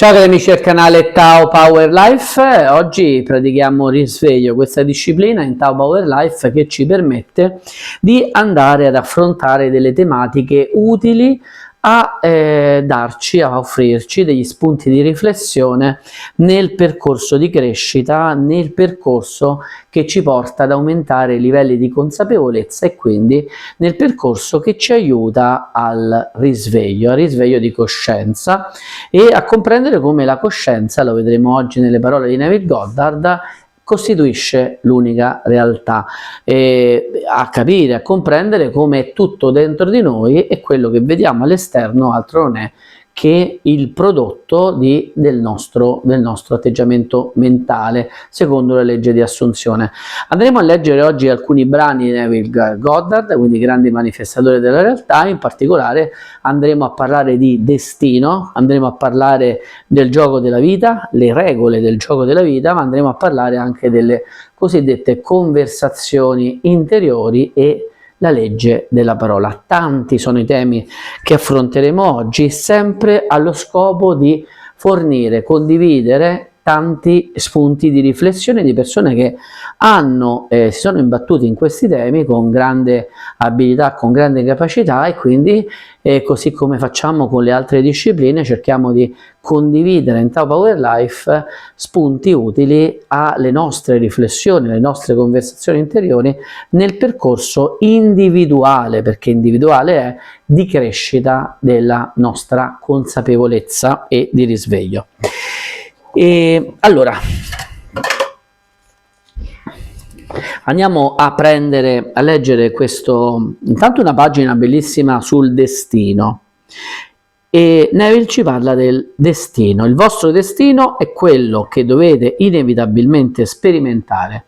Ciao cari amici del canale Tao Power Life, oggi pratichiamo risveglio, questa disciplina in Tao Power Life che ci permette di andare ad affrontare delle tematiche utili a offrirci degli spunti di riflessione nel percorso di crescita, nel percorso che ci porta ad aumentare i livelli di consapevolezza e quindi nel percorso che ci aiuta al risveglio di coscienza e a comprendere come la coscienza, lo vedremo oggi nelle parole di Neville Goddard, costituisce l'unica realtà, a capire, a comprendere come è tutto dentro di noi e quello che vediamo all'esterno altro non è che il prodotto del nostro atteggiamento mentale, secondo la legge di assunzione. Andremo a leggere oggi alcuni brani di Neville Goddard, quindi grandi manifestatori della realtà. In particolare andremo a parlare di destino, andremo a parlare del gioco della vita, le regole del gioco della vita, ma andremo a parlare anche delle cosiddette conversazioni interiori e la legge della parola. Tanti sono i temi che affronteremo oggi, sempre allo scopo di fornire, condividere tanti spunti di riflessione di persone che si sono imbattute in questi temi con grande abilità, con grande capacità, e quindi così come facciamo con le altre discipline cerchiamo di condividere in Tao Power Life spunti utili alle nostre riflessioni, alle nostre conversazioni interiori nel percorso individuale, perché individuale è, di crescita della nostra consapevolezza e di risveglio. E allora andiamo a leggere intanto una pagina bellissima sul destino, e Neville ci parla del destino. Il vostro destino è quello che dovete inevitabilmente sperimentare.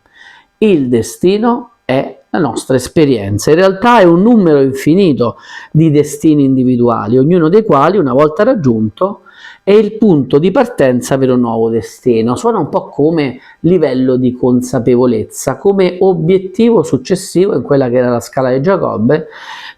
Il destino è la nostra esperienza. In realtà è un numero infinito di destini individuali, ognuno dei quali, una volta raggiunto, è il punto di partenza per un nuovo destino. Suona un po' come livello di consapevolezza, come obiettivo successivo in quella che era la scala di Giacobbe,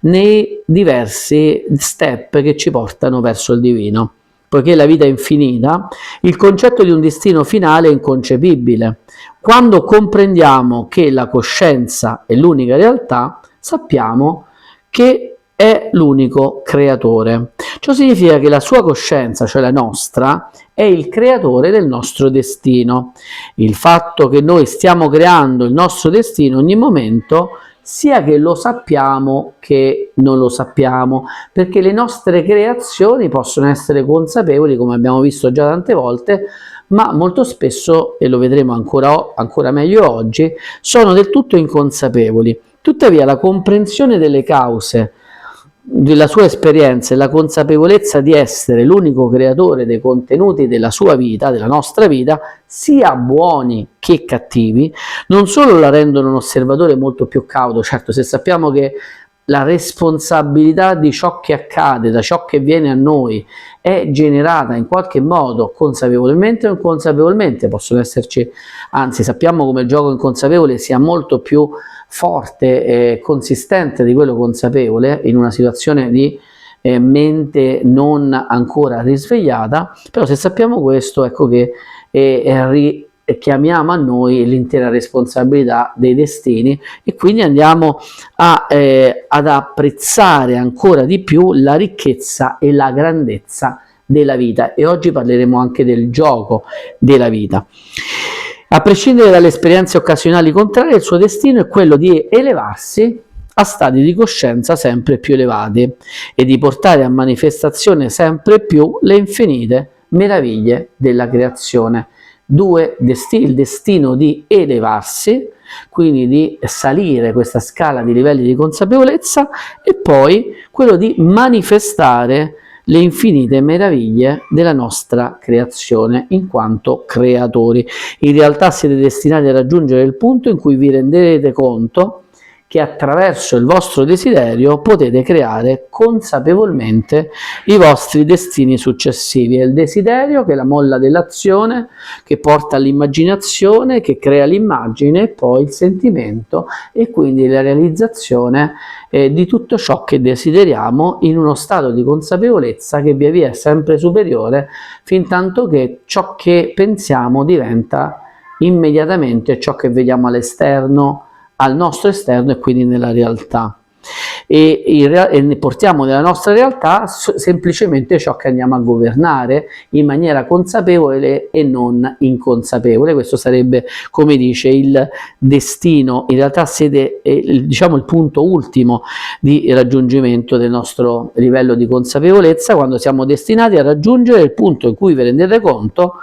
nei diversi step che ci portano verso il divino. Poiché la vita è infinita, il concetto di un destino finale è inconcepibile. Quando comprendiamo che la coscienza è l'unica realtà, sappiamo che è l'unico creatore. Ciò significa che la sua coscienza, cioè la nostra, è il creatore del nostro destino. Il fatto che noi stiamo creando il nostro destino ogni momento, sia che lo sappiamo che non lo sappiamo, perché le nostre creazioni possono essere consapevoli, come abbiamo visto già tante volte, ma molto spesso, e lo vedremo ancora meglio oggi, sono del tutto inconsapevoli. Tuttavia la comprensione delle cause della sua esperienza e la consapevolezza di essere l'unico creatore dei contenuti della sua vita, della nostra vita, sia buoni che cattivi, non solo la rendono un osservatore molto più cauto. Certo, se sappiamo che la responsabilità di ciò che accade, da ciò che viene a noi, è generata in qualche modo consapevolmente o inconsapevolmente, possono esserci, anzi sappiamo come il gioco inconsapevole sia molto più forte e consistente di quello consapevole in una situazione di mente non ancora risvegliata. Però se sappiamo questo, ecco che chiamiamo a noi l'intera responsabilità dei destini, e quindi andiamo ad apprezzare ancora di più la ricchezza e la grandezza della vita. E oggi parleremo anche del gioco della vita. A prescindere dalle esperienze occasionali contrarie, il suo destino è quello di elevarsi a stati di coscienza sempre più elevati e di portare a manifestazione sempre più le infinite meraviglie della creazione. Il destino di elevarsi, quindi di salire questa scala di livelli di consapevolezza, e poi quello di manifestare le infinite meraviglie della nostra creazione in quanto creatori. In realtà siete destinati a raggiungere il punto in cui vi renderete conto che attraverso il vostro desiderio potete creare consapevolmente i vostri destini successivi. È il desiderio che è la molla dell'azione, che porta all'immaginazione, che crea l'immagine, e poi il sentimento e quindi la realizzazione di tutto ciò che desideriamo in uno stato di consapevolezza che via via è sempre superiore, fin tanto che ciò che pensiamo diventa immediatamente ciò che vediamo all'esterno, al nostro esterno e quindi nella realtà. E ne portiamo nella nostra realtà semplicemente ciò che andiamo a governare in maniera consapevole e non inconsapevole. Questo sarebbe, come dice, il destino, in realtà siete diciamo il punto ultimo di raggiungimento del nostro livello di consapevolezza, quando siamo destinati a raggiungere il punto in cui vi rendete conto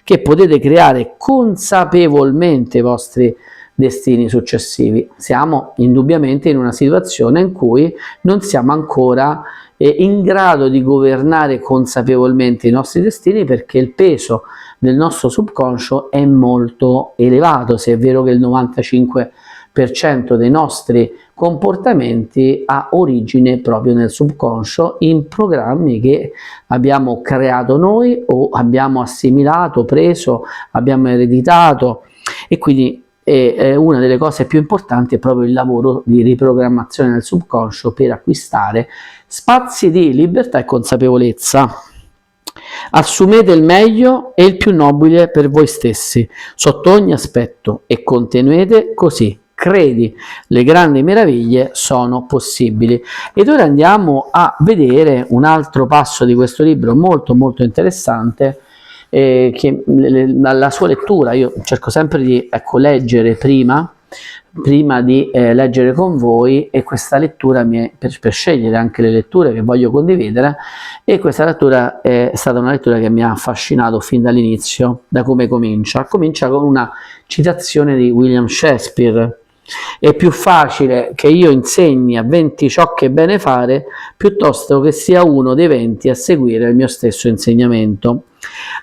che potete creare consapevolmente i vostri destini successivi. Siamo indubbiamente in una situazione in cui non siamo ancora in grado di governare consapevolmente i nostri destini, perché il peso del nostro subconscio è molto elevato, se è vero che il 95% dei nostri comportamenti ha origine proprio nel subconscio, in programmi che abbiamo creato noi o abbiamo assimilato, preso, abbiamo ereditato. E quindi una delle cose più importanti è proprio il lavoro di riprogrammazione del subconscio per acquistare spazi di libertà e consapevolezza. Assumete il meglio e il più nobile per voi stessi sotto ogni aspetto e continuate così. Credi, le grandi meraviglie sono possibili. Ed ora andiamo a vedere un altro passo di questo libro molto molto interessante, che la sua lettura io cerco sempre di leggere prima di leggere con voi, e questa lettura per scegliere anche le letture che voglio condividere, e questa lettura è stata una lettura che mi ha affascinato fin dall'inizio, da come comincia con una citazione di William Shakespeare: è più facile che io insegni a 20 ciò che è bene fare, piuttosto che sia uno dei 20 a seguire il mio stesso insegnamento.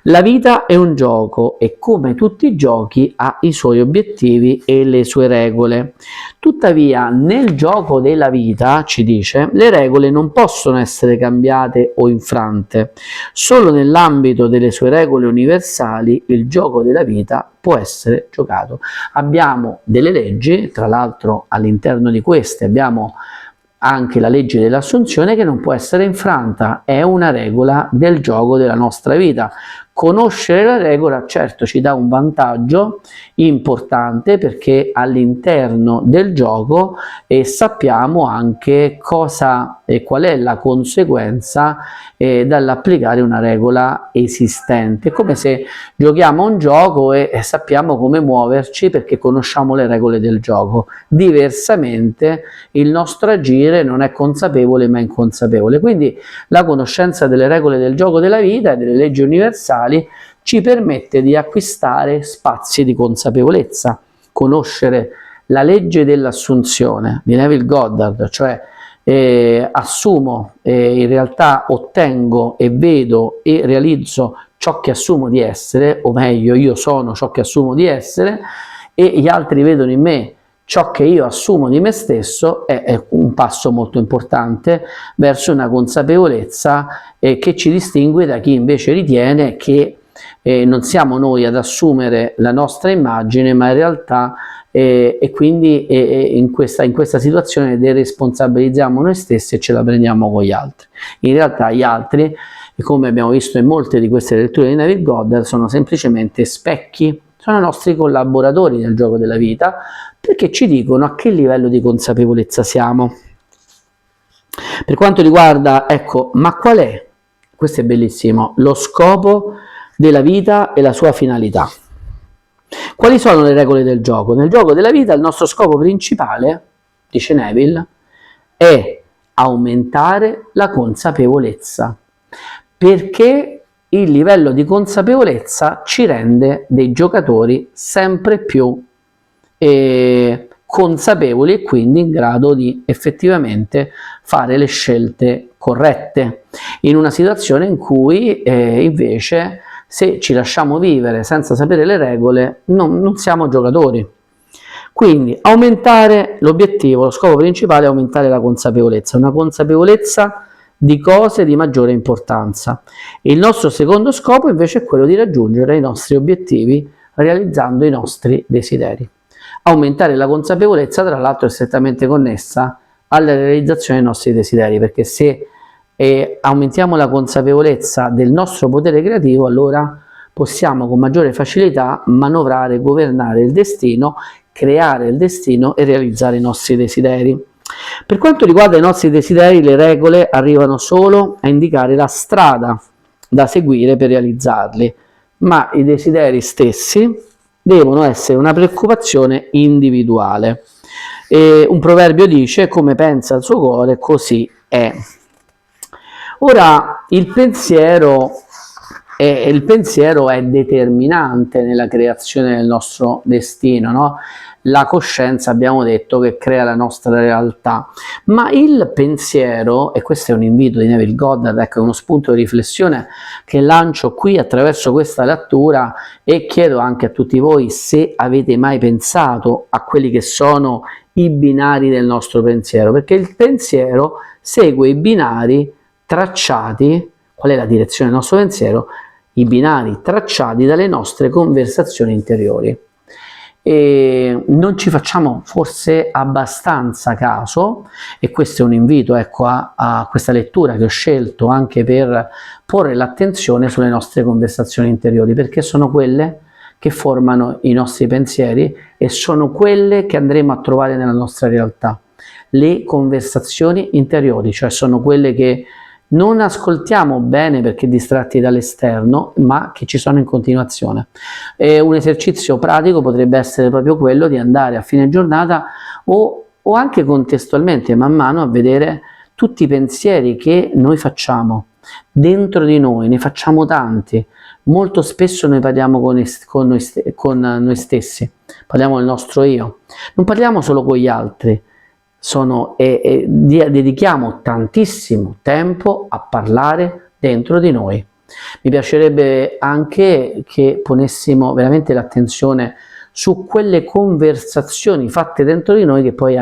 La vita è un gioco e, come tutti i giochi, ha i suoi obiettivi e le sue regole. Tuttavia, nel gioco della vita, ci dice, le regole non possono essere cambiate o infrante. Solo nell'ambito delle sue regole universali il gioco della vita può essere giocato. Abbiamo delle leggi, tra l'altro all'interno di queste abbiamo anche la legge dell'assunzione, che non può essere infranta, è una regola del gioco della nostra vita. Conoscere la regola certo ci dà un vantaggio importante, perché all'interno del gioco sappiamo anche cosa e qual è la conseguenza dall'applicare una regola esistente. È come se giochiamo un gioco e sappiamo come muoverci perché conosciamo le regole del gioco. Diversamente il nostro agire non è consapevole ma inconsapevole. Quindi la conoscenza delle regole del gioco della vita e delle leggi universali ci permette di acquistare spazi di consapevolezza. Conoscere la legge dell'assunzione di Neville Goddard, cioè assumo, in realtà ottengo e vedo e realizzo ciò che assumo di essere, o meglio io sono ciò che assumo di essere e gli altri vedono in me ciò che io assumo di me stesso, è un passo molto importante verso una consapevolezza che ci distingue da chi invece ritiene che non siamo noi ad assumere la nostra immagine, ma in realtà e quindi in questa situazione deresponsabilizziamo noi stessi e ce la prendiamo con gli altri. In realtà gli altri, come abbiamo visto in molte di queste letture di Neville Goddard, sono semplicemente specchi, sono i nostri collaboratori nel gioco della vita, perché ci dicono a che livello di consapevolezza siamo. Per quanto riguarda, ecco, ma qual è, questo è bellissimo, lo scopo della vita e la sua finalità. Quali sono le regole del gioco? Nel gioco della vita il nostro scopo principale, dice Neville, è aumentare la consapevolezza, perché il livello di consapevolezza ci rende dei giocatori sempre più consapevoli e quindi in grado di effettivamente fare le scelte corrette in una situazione in cui invece, se ci lasciamo vivere senza sapere le regole, non siamo giocatori. Quindi aumentare l'obiettivo, lo scopo principale è aumentare la consapevolezza, una consapevolezza di cose di maggiore importanza. Il nostro secondo scopo invece è quello di raggiungere i nostri obiettivi realizzando i nostri desideri. Aumentare la consapevolezza, tra l'altro, è strettamente connessa alla realizzazione dei nostri desideri, perché se aumentiamo la consapevolezza del nostro potere creativo, allora possiamo con maggiore facilità manovrare, governare il destino, creare il destino e realizzare i nostri desideri. Per quanto riguarda i nostri desideri, le regole arrivano solo a indicare la strada da seguire per realizzarli, ma i desideri stessi devono essere una preoccupazione individuale. Un proverbio dice: come pensa il suo cuore, così è. Ora, il pensiero è determinante nella creazione del nostro destino, no? La coscienza, abbiamo detto, che crea la nostra realtà, ma il pensiero, e questo è un invito di Neville Goddard, ecco, è uno spunto di riflessione che lancio qui attraverso questa lettura, e chiedo anche a tutti voi se avete mai pensato a quelli che sono i binari del nostro pensiero, perché il pensiero segue i binari tracciati. Qual è la direzione del nostro pensiero? I binari tracciati dalle nostre conversazioni interiori. E non ci facciamo forse abbastanza caso, e questo è un invito, ecco, a questa lettura che ho scelto anche per porre l'attenzione sulle nostre conversazioni interiori, perché sono quelle che formano i nostri pensieri e sono quelle che andremo a trovare nella nostra realtà. Le conversazioni interiori, cioè sono quelle che non ascoltiamo bene perché distratti dall'esterno, ma che ci sono in continuazione. Un esercizio pratico potrebbe essere proprio quello di andare a fine giornata o anche contestualmente man mano a vedere tutti i pensieri che noi facciamo dentro di noi. Ne facciamo tanti. Molto spesso noi parliamo con noi stessi, parliamo del nostro io, non parliamo solo con gli altri. Dedichiamo tantissimo tempo a parlare dentro di noi. Mi piacerebbe anche che ponessimo veramente l'attenzione su quelle conversazioni fatte dentro di noi che poi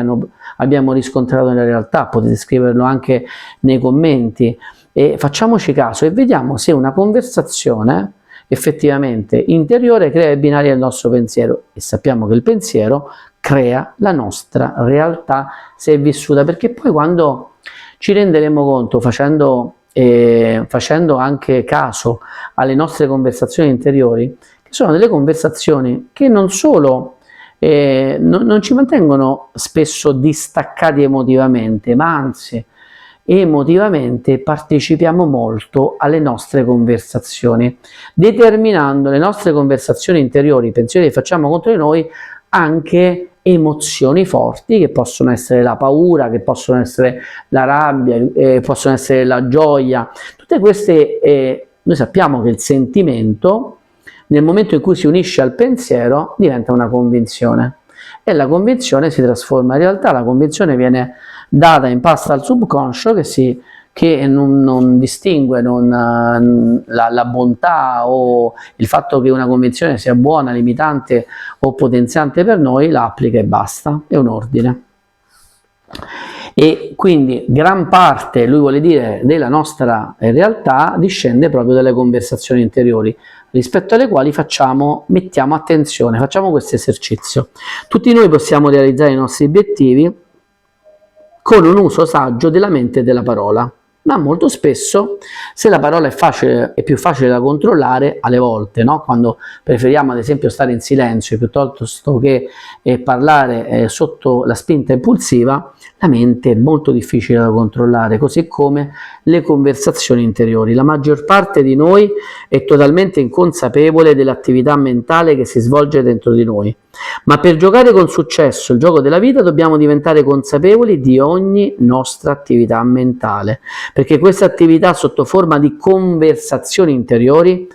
abbiamo riscontrato nella realtà. Potete scriverlo anche nei commenti, e facciamoci caso e vediamo se una conversazione effettivamente interiore crea i binari del nostro pensiero, e sappiamo che il pensiero crea la nostra realtà se è vissuta, perché poi quando ci renderemo conto, facendo anche caso alle nostre conversazioni interiori, che sono delle conversazioni che non solo non ci mantengono spesso distaccati emotivamente, ma anzi emotivamente partecipiamo molto alle nostre conversazioni, determinando le nostre conversazioni interiori, i pensieri che facciamo contro di noi, anche emozioni forti che possono essere la paura, che possono essere la rabbia, possono essere la gioia. Tutte queste, noi sappiamo che il sentimento, nel momento in cui si unisce al pensiero, diventa una convinzione, e la convinzione si trasforma in realtà. La convinzione viene data in pasta al subconscio, che non distingue la bontà o il fatto che una convinzione sia buona, limitante o potenziante per noi, la applica e basta, è un ordine. E quindi gran parte, lui vuole dire, della nostra realtà discende proprio dalle conversazioni interiori, rispetto alle quali mettiamo attenzione, facciamo questo esercizio. Tutti noi possiamo realizzare i nostri obiettivi con un uso saggio della mente e della parola, ma molto spesso, se la parola è più facile da controllare, alle volte, no? Quando preferiamo ad esempio stare in silenzio piuttosto che parlare sotto la spinta impulsiva, la mente è molto difficile da controllare, così come le conversazioni interiori. La maggior parte di noi è totalmente inconsapevole dell'attività mentale che si svolge dentro di noi, ma per giocare con successo il gioco della vita dobbiamo diventare consapevoli di ogni nostra attività mentale, perché questa attività sotto forma di conversazioni interiori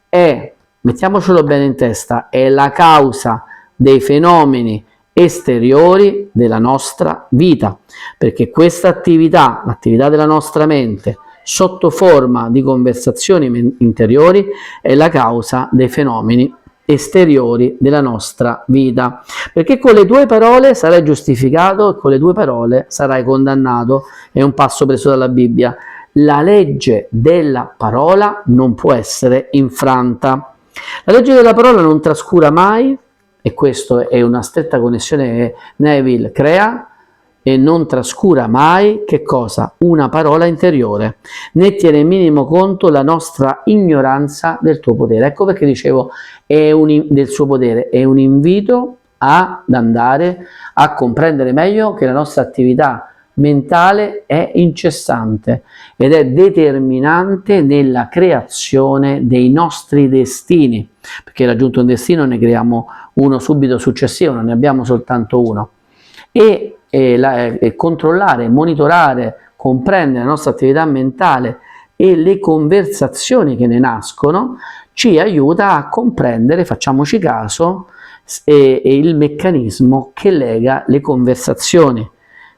è, mettiamocelo bene in testa, è la causa dei fenomeni esteriori della nostra vita, perché questa attività, l'attività della nostra mente sotto forma di conversazioni interiori, è la causa dei fenomeni esteriori della nostra vita, perché con le tue parole sarai giustificato e con le tue parole sarai condannato. È un passo preso dalla Bibbia. La legge della parola non può essere infranta. La legge della parola non trascura mai, e questa è una stretta connessione che Neville crea, e non trascura mai che cosa? Una parola interiore, né tiene minimo conto la nostra ignoranza del tuo potere. Ecco perché dicevo del suo potere, è un invito ad andare a comprendere meglio che la nostra attività mentale è incessante ed è determinante nella creazione dei nostri destini, perché raggiunto un destino ne creiamo uno subito successivo, non ne abbiamo soltanto uno. E controllare, monitorare, comprendere la nostra attività mentale e le conversazioni che ne nascono ci aiuta a comprendere, facciamoci caso, il meccanismo che lega le conversazioni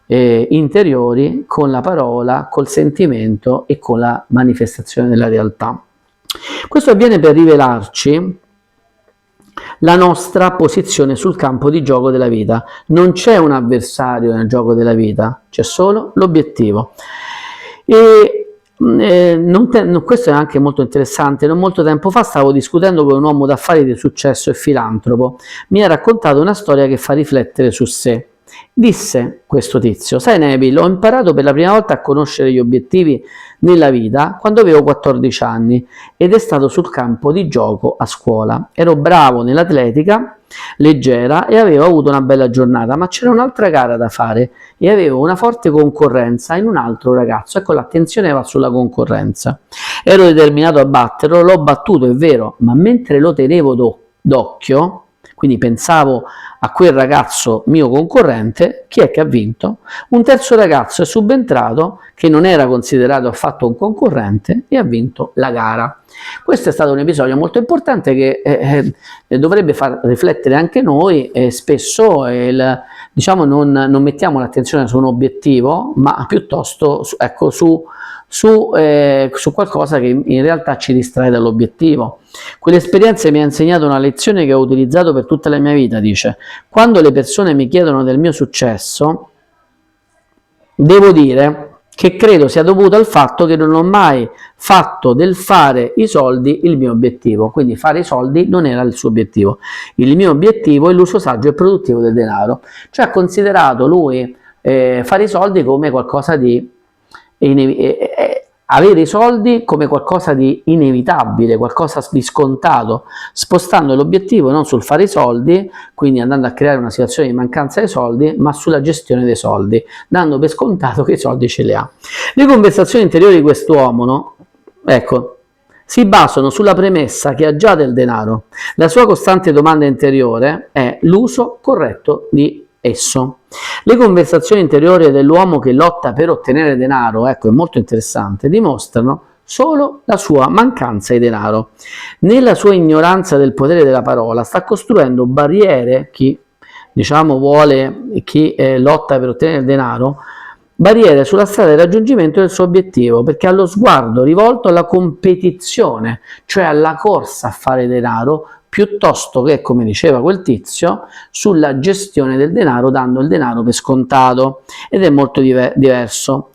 interiori con la parola, col sentimento e con la manifestazione della realtà. Questo avviene per rivelarci la nostra posizione sul campo di gioco della vita. Non c'è un avversario nel gioco della vita, c'è solo l'obiettivo. Questo è anche molto interessante. Non molto tempo fa stavo discutendo con un uomo d'affari di successo e filantropo. Mi ha raccontato una storia che fa riflettere su sé. Disse questo tizio: sai Neville, ho imparato per la prima volta a conoscere gli obiettivi nella vita quando avevo 14 anni ed è stato sul campo di gioco a scuola. Ero bravo nell'atletica leggera e avevo avuto una bella giornata, ma c'era un'altra gara da fare e avevo una forte concorrenza in un altro ragazzo. Ecco, l'attenzione va sulla concorrenza. Ero determinato a batterlo, l'ho battuto, è vero, ma mentre lo tenevo d'occhio, quindi pensavo a quel ragazzo mio concorrente, chi è che ha vinto? Un terzo ragazzo è subentrato che non era considerato affatto un concorrente e ha vinto la gara. Questo è stato un episodio molto importante che dovrebbe far riflettere anche noi. Spesso diciamo, non mettiamo l'attenzione su un obiettivo, ma piuttosto ecco, su qualcosa che in realtà ci distrae dall'obiettivo. Quell'esperienza mi ha insegnato una lezione che ho utilizzato per tutta la mia vita, dice. Quando le persone mi chiedono del mio successo, devo dire che credo sia dovuto al fatto che non ho mai fatto del fare i soldi il mio obiettivo. Quindi fare i soldi non era il suo obiettivo. Il mio obiettivo è l'uso saggio e produttivo del denaro. Cioè ha considerato lui fare i soldi come qualcosa di avere i soldi come qualcosa di inevitabile, qualcosa di scontato, spostando l'obiettivo non sul fare i soldi, quindi andando a creare una situazione di mancanza di soldi, ma sulla gestione dei soldi, dando per scontato che i soldi ce li ha. Le conversazioni interiori di quest'uomo, no? Ecco, si basano sulla premessa che ha già del denaro. La sua costante domanda interiore è l'uso corretto di esso. Le conversazioni interiori dell'uomo che lotta per ottenere denaro, ecco, è molto interessante, dimostrano solo la sua mancanza di denaro. Nella sua ignoranza del potere della parola sta costruendo barriere, chi lotta per ottenere denaro, barriere sulla strada del raggiungimento del suo obiettivo, perché ha lo sguardo rivolto alla competizione, cioè alla corsa a fare denaro, piuttosto che, come diceva quel tizio, sulla gestione del denaro, dando il denaro per scontato, ed è molto diverso.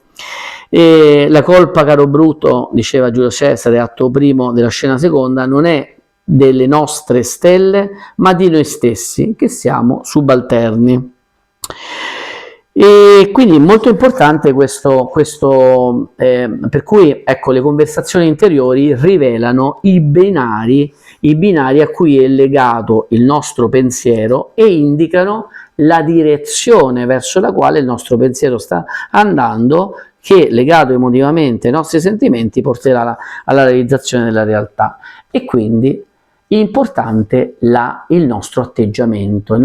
E la colpa, caro Bruto, diceva Giulio Cesare, atto primo della scena seconda, non è delle nostre stelle, ma di noi stessi, che siamo subalterni. E quindi molto importante questo per cui ecco, le conversazioni interiori rivelano i binari a cui è legato il nostro pensiero e indicano la direzione verso la quale il nostro pensiero sta andando, che legato emotivamente ai nostri sentimenti porterà alla realizzazione della realtà. E quindi è importante il nostro atteggiamento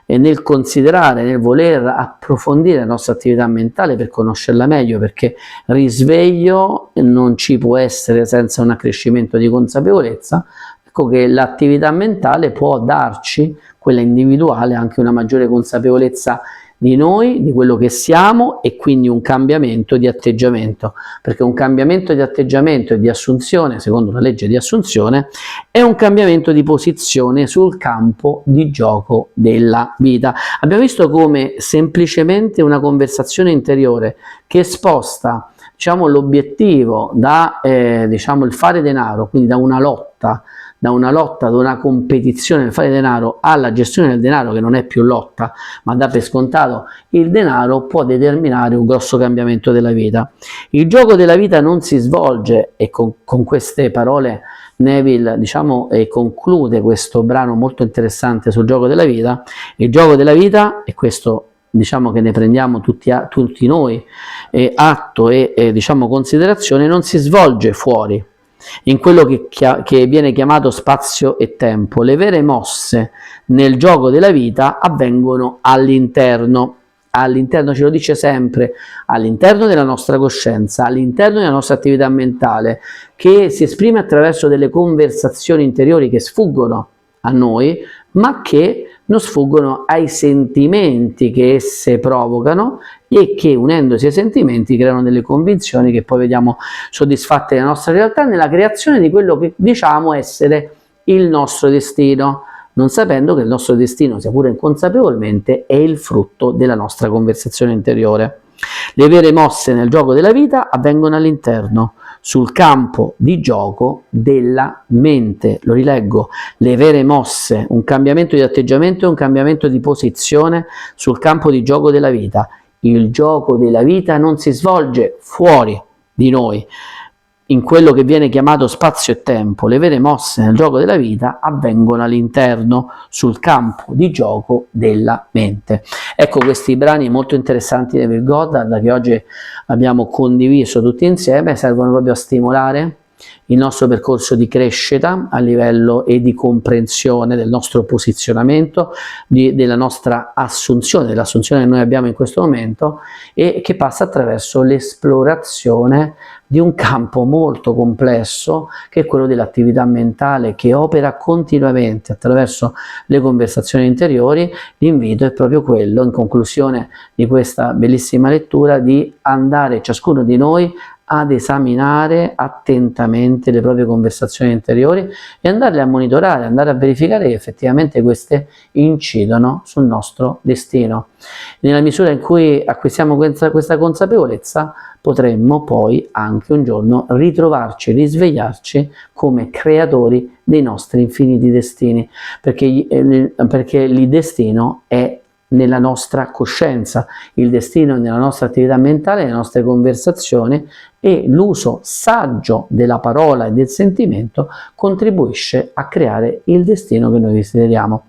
nel considerare, nel voler approfondire la nostra attività mentale per conoscerla meglio, perché risveglio non ci può essere senza un accrescimento di consapevolezza. Ecco che l'attività mentale può darci, quella individuale, anche una maggiore consapevolezza di noi, di quello che siamo, e quindi un cambiamento di atteggiamento, perché un cambiamento di atteggiamento e di assunzione, secondo la legge di assunzione, è un cambiamento di posizione sul campo di gioco della vita. Abbiamo visto come semplicemente una conversazione interiore che sposta, diciamo, l'obiettivo da diciamo, il fare denaro, quindi da una lotta, da una competizione nel fare denaro alla gestione del denaro, che non è più lotta, ma dà per scontato il denaro, può determinare un grosso cambiamento della vita. Il gioco della vita non si svolge, e con queste parole Neville, diciamo, conclude questo brano molto interessante sul gioco della vita. Il gioco della vita, e questo diciamo che ne prendiamo tutti noi atto e diciamo considerazione, non si svolge fuori, in quello che viene chiamato spazio e tempo. Le vere mosse nel gioco della vita avvengono all'interno, ce lo dice sempre, all'interno della nostra coscienza, all'interno della nostra attività mentale, che si esprime attraverso delle conversazioni interiori che sfuggono a noi, ma che non sfuggono ai sentimenti che esse provocano, e che, unendosi ai sentimenti, creano delle convinzioni che poi vediamo soddisfatte nella nostra realtà, nella creazione di quello che diciamo essere il nostro destino, non sapendo che il nostro destino, sia pure inconsapevolmente, è il frutto della nostra conversazione interiore. Le vere mosse nel gioco della vita avvengono all'interno, sul campo di gioco della mente. Lo rileggo: le vere mosse, un cambiamento di atteggiamento e un cambiamento di posizione sul campo di gioco della vita. Il gioco della vita non si svolge fuori di noi, in quello che viene chiamato spazio e tempo. Le vere mosse nel gioco della vita avvengono all'interno, sul campo di gioco della mente. Ecco, questi brani molto interessanti di Neville Goddard, che oggi abbiamo condiviso tutti insieme, servono proprio a stimolare il nostro percorso di crescita a livello e di comprensione del nostro posizionamento, della nostra assunzione, dell'assunzione che noi abbiamo in questo momento, e che passa attraverso l'esplorazione di un campo molto complesso, che è quello dell'attività mentale, che opera continuamente attraverso le conversazioni interiori. L'invito è proprio quello, in conclusione di questa bellissima lettura, di andare ciascuno di noi ad esaminare attentamente le proprie conversazioni interiori e andarle a monitorare, andare a verificare che effettivamente queste incidono sul nostro destino. Nella misura in cui acquisiamo questa consapevolezza, potremmo poi anche un giorno ritrovarci, risvegliarci come creatori dei nostri infiniti destini, perché il destino è nella nostra coscienza, il destino è nella nostra attività mentale, nelle nostre conversazioni, e l'uso saggio della parola e del sentimento contribuisce a creare il destino che noi desideriamo.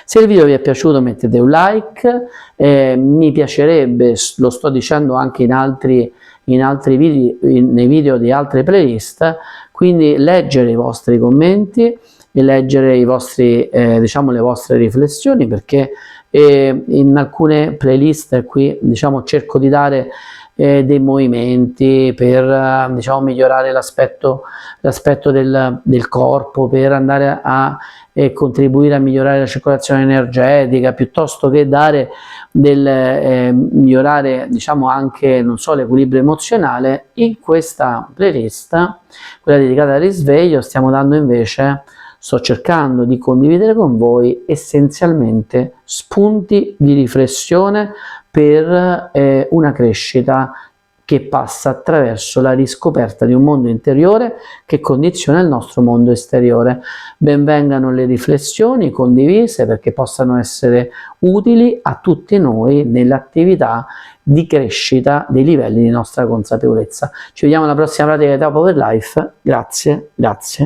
Se il video vi è piaciuto mettete un like, mi piacerebbe, lo sto dicendo anche in altri video, nei video di altre playlist, quindi leggere i vostri commenti e leggere i vostri, diciamo, le vostre riflessioni, perché in alcune playlist qui, diciamo, cerco di dare dei movimenti per diciamo migliorare l'aspetto del corpo, per andare a contribuire a migliorare la circolazione energetica, piuttosto che dare migliorare, diciamo, anche, non so, l'equilibrio emozionale. In questa playlist, quella dedicata al risveglio, sto cercando di condividere con voi essenzialmente spunti di riflessione per una crescita che passa attraverso la riscoperta di un mondo interiore che condiziona il nostro mondo esteriore. Ben vengano le riflessioni condivise, perché possano essere utili a tutti noi nell'attività di crescita dei livelli di nostra consapevolezza. Ci vediamo alla prossima pratica di Tao Power Life. Grazie, grazie.